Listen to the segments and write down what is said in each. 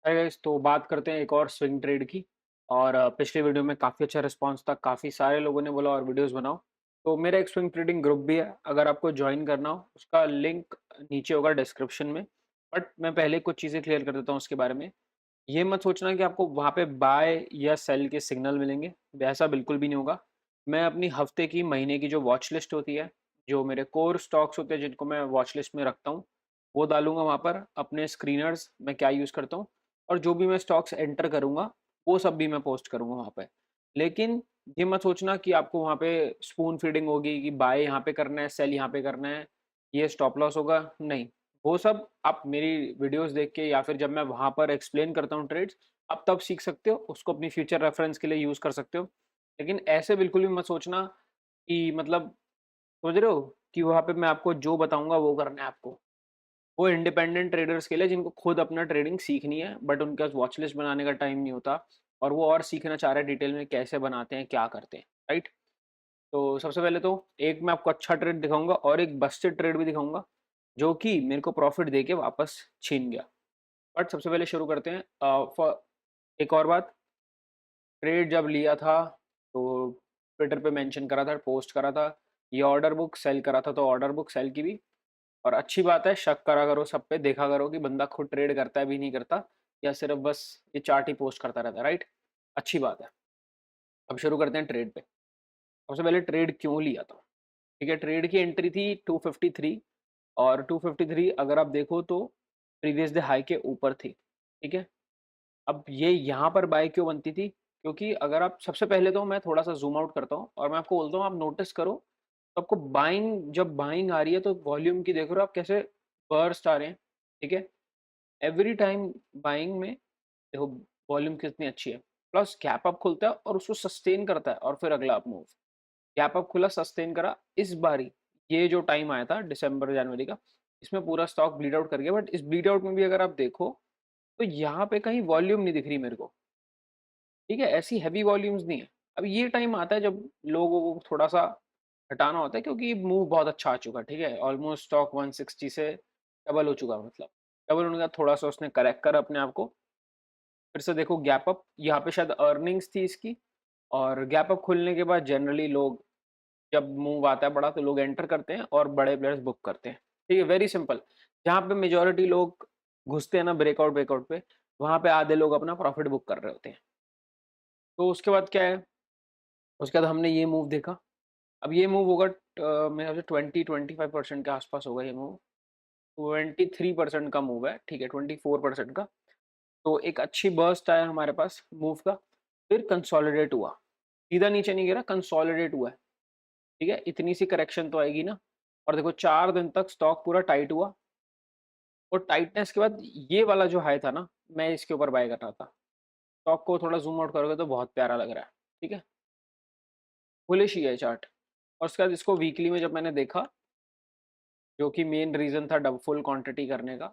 Hi guys, तो बात करते हैं एक और स्विंग ट्रेड की। और पिछले वीडियो में काफ़ी अच्छा रिस्पांस था, काफ़ी सारे लोगों ने बोला और वीडियोस बनाओ। तो मेरा एक स्विंग ट्रेडिंग ग्रुप भी है, अगर आपको ज्वाइन करना हो उसका लिंक नीचे होगा डिस्क्रिप्शन में। बट मैं पहले कुछ चीज़ें क्लियर कर देता हूँ उसके बारे में। ये मत सोचना कि आपको वहाँ पे बाय या सेल के सिग्नल मिलेंगे, वैसा बिल्कुल भी नहीं होगा। मैं अपनी हफ्ते की, महीने की जो वॉच लिस्ट होती है, जो मेरे कोर स्टॉक्स होते हैं जिनको मैं वॉच लिस्ट में रखता हूँ, वो डालूँगा वहाँ पर। अपने स्क्रीनर्स मैं क्या यूज़ करता हूँ और जो भी मैं स्टॉक्स एंटर करूँगा, वो सब भी मैं पोस्ट करूँगा वहाँ पे। लेकिन ये मत सोचना कि आपको वहाँ पे स्पून फीडिंग होगी कि बाय यहाँ पे करना है, सेल यहाँ पे करना है, ये स्टॉप लॉस होगा, नहीं। वो सब आप मेरी वीडियोस देख के या फिर जब मैं वहाँ पर एक्सप्लेन करता हूँ ट्रेड्स, आप तब सीख सकते हो, उसको अपनी फ्यूचर रेफरेंस के लिए यूज़ कर सकते हो। लेकिन ऐसे बिल्कुल भी मत सोचना कि मतलब, समझ रहे हो? कि वहाँ पे मैं आपको जो बताऊँगा वो करना है आपको। वो इंडिपेंडेंट ट्रेडर्स के लिए जिनको खुद अपना ट्रेडिंग सीखनी है, बट उनके पास वॉच लिस्ट बनाने का टाइम नहीं होता और वो और सीखना चाह रहे हैं डिटेल में कैसे बनाते हैं, क्या करते हैं, राइट? तो सबसे पहले तो एक मैं आपको अच्छा ट्रेड दिखाऊँगा और एक बस्टेड ट्रेड भी दिखाऊँगा, जो कि मेरे को प्रॉफिट देके वापस छीन गया। बट सबसे पहले शुरू करते हैं। एक और बात, ट्रेड जब लिया था तो ट्विटर पे मेंशन करा था, पोस्ट करा था, ये ऑर्डर बुक सेल करा था, तो ऑर्डर बुक सेल की भी। और अच्छी बात है, शक करा करो सब पे, देखा करो कि बंदा खुद ट्रेड करता है भी नहीं करता, या सिर्फ बस ये चार्ट ही पोस्ट करता रहता है, राइट? अच्छी बात है। अब शुरू करते हैं ट्रेड पे। सबसे पहले ट्रेड क्यों लिया था? ठीक है, ट्रेड की एंट्री थी 253 और 253 अगर आप देखो तो प्रीवियस डे हाई के ऊपर थी। ठीक है, अब ये यहाँ पर बाय क्यों बनती थी? क्योंकि अगर आप, सबसे पहले तो मैं थोड़ा-सा ज़ूम आउट करता हूँ और मैं आपको बोलता हूँ, आप नोटिस करो, तो आपको बाइंग, जब बाइंग आ रही है तो वॉल्यूम की देख रहे हो आप कैसे बर्स्ट आ रहे हैं, ठीक है? एवरी टाइम बाइंग में देखो वॉल्यूम कितनी अच्छी है। प्लस गैप अप खुलता है और उसको सस्टेन करता है और फिर अगला अप मूव। गैप अप खुला, सस्टेन करा, इस बारी ये जो टाइम आया था दिसंबर जनवरी का, इसमें पूरा स्टॉक ब्लीड आउट कर गया। बट इस ब्लीड आउट में भी अगर आप देखो, तो यहाँ पे कहीं वॉल्यूम नहीं दिख रही मेरे को। ठीक है, ऐसी हेवी वॉल्यूम्स नहीं है। अब ये टाइम आता है जब लोगों को थोड़ा-सा हटाना होता है, क्योंकि मूव बहुत अच्छा आ चुका है, ठीक है? ऑलमोस्ट स्टॉक 160 से डबल हो चुका है, मतलब। डबल होने के बाद थोड़ा-सा उसने करेक्ट करा अपने आप को, फिर से देखो गैप अप, यहाँ पे शायद अर्निंग्स थी इसकी। और गैप अप खुलने के बाद जनरली लोग, जब मूव आता है बड़ा, तो लोग एंटर करते हैं और बड़े प्लेयर्स बुक करते हैं। ठीक है, वेरी सिंपल। जहाँ पे मेजॉरिटी लोग घुसते हैं ना ब्रेकआउट ब्रेकआउट पे, वहाँ पे आधे लोग अपना प्रॉफिट बुक कर रहे होते हैं। तो उसके बाद क्या है, उसके बाद हमने ये मूव देखा। अब ये मूव होगा मेरे ख्याल से 20-25% के आसपास होगा ये मूव। 23% का मूव है, ठीक है, 24% का। तो एक अच्छी बर्स्ट आया हमारे पास मूव का, फिर कंसोलिडेट हुआ। सीधा नीचे नहीं गिरा, कंसोलिडेट हुआ है, ठीक है? इतनी सी करेक्शन तो आएगी ना। और देखो 4 दिन तक स्टॉक पूरा टाइट हुआ और टाइटनेस के बाद ये वाला जो हाई था ना, मैं इसके ऊपर बाय कर रहा था। स्टॉक को थोड़ा ज़ूम आउट करोगे तो बहुत प्यारा लग रहा है, ठीक है? बुलिश ही है चार्ट। और उसके बाद इसको वीकली में जब मैंने देखा, जो कि मेन रीज़न था डब फुल क्वांटिटी करने का,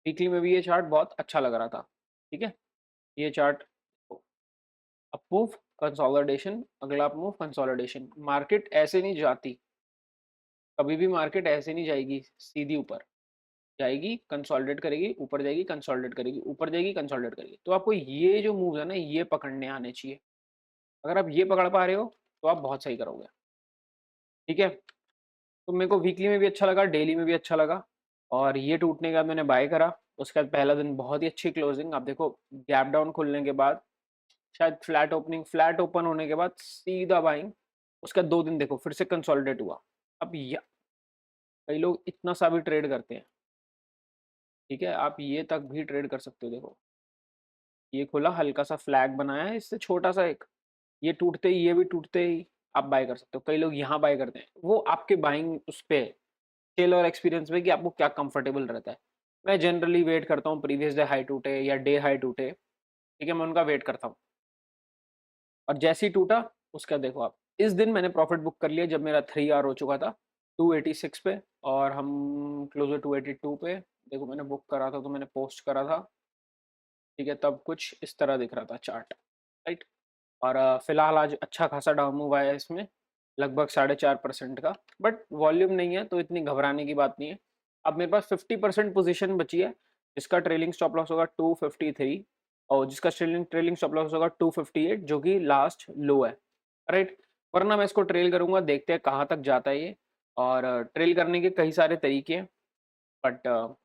वीकली में भी ये चार्ट बहुत अच्छा लग रहा था, ठीक है? ये चार्ट अप मूव, कंसोलिडेशन, अगला अप मूव, कंसोलिडेशन। मार्केट ऐसे नहीं जाती, कभी भी मार्केट ऐसे नहीं जाएगी सीधी ऊपर। जाएगी, कंसोलिडेट करेगी, ऊपर जाएगी, कंसोलिडेट करेगी, ऊपर जाएगी, कंसोलिडेट करेगी। तो आपको ये जो मूव्स है ना, ये पकड़ने आने चाहिए। अगर आप ये पकड़ पा रहे हो, तो आप बहुत सही करोगे, ठीक है? तो मेरे को वीकली में भी अच्छा लगा, डेली में भी अच्छा लगा। और ये टूटने के बाद मैंने बाय करा। उसके बाद पहला दिन बहुत ही अच्छी क्लोजिंग। आप देखो, गैप डाउन खुलने के बाद, शायद फ्लैट ओपनिंग, फ्लैट ओपन होने के बाद सीधा बाइंग। उसका 2 दिन देखो फिर से कंसोलिडेट हुआ। अब या कई लोग इतना सा भी ट्रेड करते हैं, ठीक है? आप ये तक भी ट्रेड कर सकते हो। देखो, ये खुला, हल्का सा फ्लैग बनाया है इससे छोटा सा एक, ये टूटते ही, ये भी टूटते ही आप बाय कर सकते हो। कई लोग यहाँ बाय करते हैं, वो आपके बाइंग उस पे है, स्किल और एक्सपीरियंस पे कि आपको क्या कंफर्टेबल रहता है। मैं जनरली वेट करता हूँ प्रीवियस डे हाई टूटे या डे हाई टूटे, ठीक है? मैं उनका वेट करता हूँ और जैसे ही टूटा, उसका देखो आप, इस दिन मैंने प्रॉफिट बुक कर लिया जब मेरा 3 आवर हो चुका था 286 पे और हम क्लोजर 282 पे। देखो मैंने बुक करा था तो मैंने पोस्ट करा था, ठीक है? तब कुछ इस तरह दिख रहा था चार्ट, राइट? और फिलहाल आज अच्छा खासा डाउन मूव आया है इसमें, लगभग 4.5% का। बट वॉल्यूम नहीं है तो इतनी घबराने की बात नहीं है। अब मेरे पास 50% पोजीशन बची है, जिसका ट्रेलिंग स्टॉप लॉस होगा 253 और जिसका ट्रेलिंग ट्रेलिंग स्टॉप लॉस होगा 258 जो कि लास्ट लो है, राइट। वरना मैं इसको ट्रेल करूंगा, देखते हैं कहाँ तक जाता है ये। और ट्रेल करने के कई सारे तरीके हैं, बट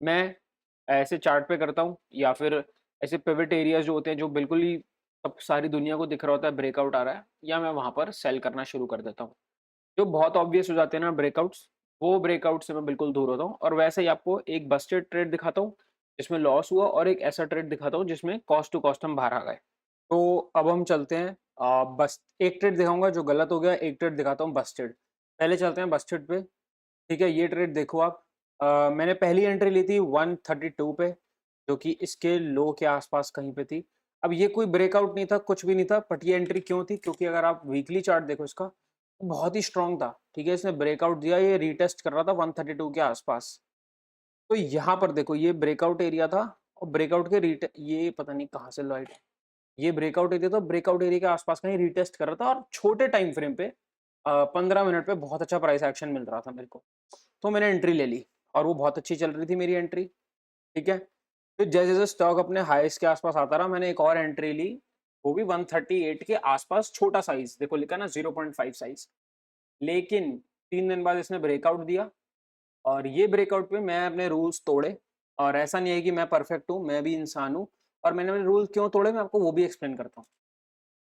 मैं ऐसे चार्ट पे करता हूँ या फिर ऐसे पिवट एरियाज जो होते हैं जो बिल्कुल ही अब सारी दुनिया को दिख रहा होता है ब्रेकआउट आ रहा है, या मैं वहाँ पर सेल करना शुरू कर देता हूँ। जो बहुत ऑब्वियस हो जाते हैं ना ब्रेकआउट्स, वो ब्रेकआउट से मैं बिल्कुल दूर होता हूँ। और वैसे ही आपको एक बस्टेड ट्रेड दिखाता हूँ जिसमें लॉस हुआ, और एक ऐसा ट्रेड दिखाता हूँ जिसमें कॉस्ट टू कॉस्ट हम बाहर आ गए। तो अब हम चलते हैं, बस एक ट्रेड दिखाऊंगा जो गलत हो गया, एक ट्रेड दिखाता हूँ बस्टेड। पहले चलते हैं बस्टेड पे। ठीक है, ये ट्रेड देखो आप। मैंने पहली एंट्री ली थी 132 पे, जो कि इसके लो के आसपास कहीं पे थी। अब ये कोई ब्रेकआउट नहीं था, कुछ भी नहीं था, बट ये एंट्री क्यों थी? क्योंकि अगर आप वीकली चार्ट देखो इसका, तो बहुत ही स्ट्रांग था। ठीक है, इसने ब्रेकआउट दिया, ये रीटेस्ट कर रहा था 132 के आसपास। तो यहाँ पर देखो ये ब्रेकआउट एरिया था, और ब्रेकआउट के रीटे ये पता नहीं कहाँ से लाइट, ये ब्रेकआउट एरिया था, ब्रेकआउट एरिया के आसपास कहीं रीटेस्ट कर रहा था, और छोटे टाइम फ्रेम पे 15 मिनट पे बहुत अच्छा प्राइस एक्शन मिल रहा था मेरे को। तो मैंने एंट्री ले ली, और वो बहुत अच्छी चल रही थी मेरी एंट्री। ठीक है, फिर जैसे जैसे स्टॉक अपने हाईएस्ट के आसपास आता रहा, मैंने एक और एंट्री ली, वो भी 138 के आसपास, छोटा साइज देखो लिखा ना 0.5 साइज। लेकिन 3 दिन बाद इसने ब्रेकआउट दिया, और ये ब्रेकआउट पे मैं अपने रूल्स तोड़े। और ऐसा नहीं है कि मैं परफेक्ट हूँ, मैं भी इंसान हूँ, और मैंने अपने रूल क्यों तोड़े मैं आपको वो भी एक्सप्लेन करता हूँ।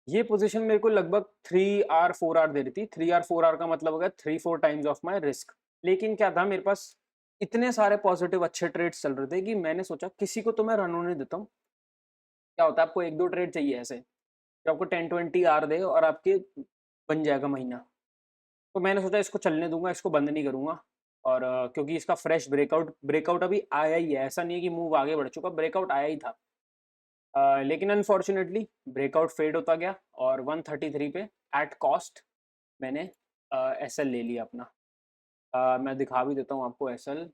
ये पोजीशन मेरे को लगभग 3 आवर 4 आवर दे रही थी। 3 आवर 4 आवर का मतलब हो गया 3-4 टाइम्स ऑफ माई रिस्क। लेकिन क्या था, मेरे पास इतने सारे पॉजिटिव अच्छे ट्रेड्स चल रहे थे कि मैंने सोचा किसी को तो मैं रन होने देता हूँ। क्या होता है, आपको 1-2 ट्रेड चाहिए ऐसे जो आपको 10-20 आर दे और आपके बन जाएगा महीना। तो मैंने सोचा इसको चलने दूंगा, इसको बंद नहीं करूंगा। और क्योंकि इसका फ्रेश ब्रेकआउट ब्रेकआउट अभी आया ही है, ऐसा नहीं है कि मूव आगे बढ़ चुका, ब्रेकआउट आया ही था। लेकिन अनफॉर्चुनेटली ब्रेकआउट फेड होता गया, और 133 पे एट कॉस्ट मैंने एसएल ले लिया अपना। मैं दिखा भी देता हूँ आपको एसएल।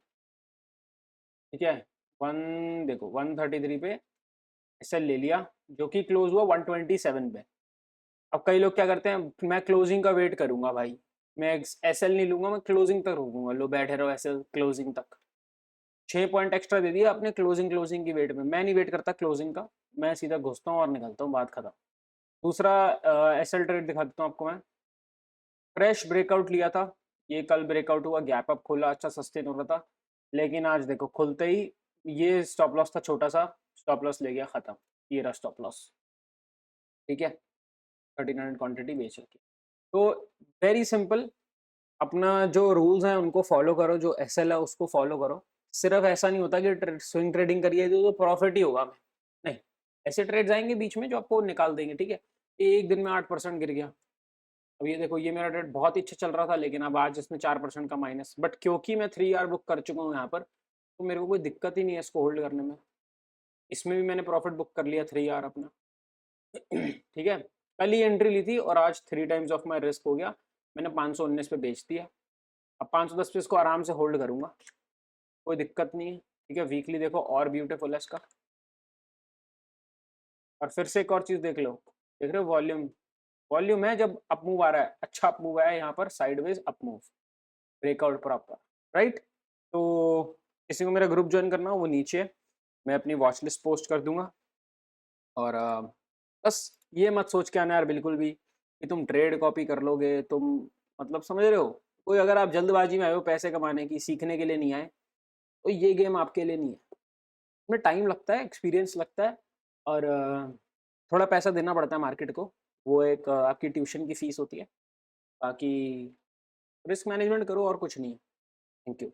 ठीक है, वन देखो 133 पे एसएल ले लिया, जो कि क्लोज हुआ 127 पे। अब कई लोग क्या करते हैं, मैं क्लोजिंग का वेट करूंगा भाई, मैं एसएल नहीं लूंगा, मैं क्लोजिंग तक रुकूंगा, लो बैठे रहो एसएल क्लोजिंग तक। 6 पॉइंट एक्स्ट्रा दे दिया अपने क्लोजिंग क्लोजिंग की वेट में, मैं नहीं वेट करता क्लोजिंग का, मैं सीधा घुसता हूँ और निकलता हूँ, बात खत्म। दूसरा एसएल ट्रेड दिखा देता हूँ आपको मैं। फ्रेश ब्रेकआउट लिया था, ये कल ब्रेकआउट हुआ, गैप अप खोला, अच्छा सस्टेन हो रहा था। लेकिन आज देखो खुलते ही ये स्टॉप लॉस था छोटा सा, स्टॉप लॉस ले गया खत्म। ये रहा स्टॉप लॉस। ठीक है, 1300 क्वांटिटी बेच रखी। तो वेरी सिंपल, अपना जो रूल्स हैं उनको फॉलो करो, जो एसएल है उसको फॉलो करो। सिर्फ ऐसा नहीं होता कि स्विंग ट्रेडिंग करिए तो प्रॉफिट ही होगा, नहीं। ऐसे ट्रेड्स आएंगे बीच में जो आपको निकाल देंगे। ठीक है, एक दिन में 8% गिर गया। अब ये देखो, ये मेरा ट्रेड बहुत ही अच्छा चल रहा था, लेकिन अब आज इसमें 4% का माइनस, बट क्योंकि मैं 3 आवर बुक कर चुका हूँ यहाँ पर, तो मेरे को कोई दिक्कत ही नहीं है इसको होल्ड करने में। इसमें भी मैंने प्रॉफिट बुक कर लिया 3 आवर अपना। ठीक है, कल ही एंट्री ली थी और आज 3 टाइम्स ऑफ माई रिस्क हो गया, मैंने 519 पे बेच दिया। अब 510 पे इसको आराम से होल्ड करूंगा, कोई दिक्कत नहीं है। ठीक है, वीकली देखो और ब्यूटीफुल है इसका। और फिर से एक और चीज़ देख लो, देख रहे हो वॉल्यूम, वॉल्यूम है जब अप मूव आ रहा है, अच्छा अप मूव आया है यहाँ पर, sideways up move, breakout proper, right. तो किसी को मेरा ग्रुप ज्वाइन करना हो वो नीचे है, मैं अपनी वॉच लिस्ट पोस्ट कर दूंगा। और बस ये मत सोच के आना यार बिल्कुल भी कि तुम ट्रेड कॉपी कर लोगे तुम, मतलब समझ रहे हो, कोई अगर आप जल्दबाजी में आए हो पैसे कमाने की, सीखने के लिए नहीं आए, तो ये गेम आपके लिए नहीं है। इसमें टाइम लगता है, एक्सपीरियंस लगता है, और थोड़ा पैसा देना पड़ता है मार्केट को, वो एक आपकी ट्यूशन की फीस होती है। बाकी रिस्क मैनेजमेंट करो और कुछ नहीं है। Thank you.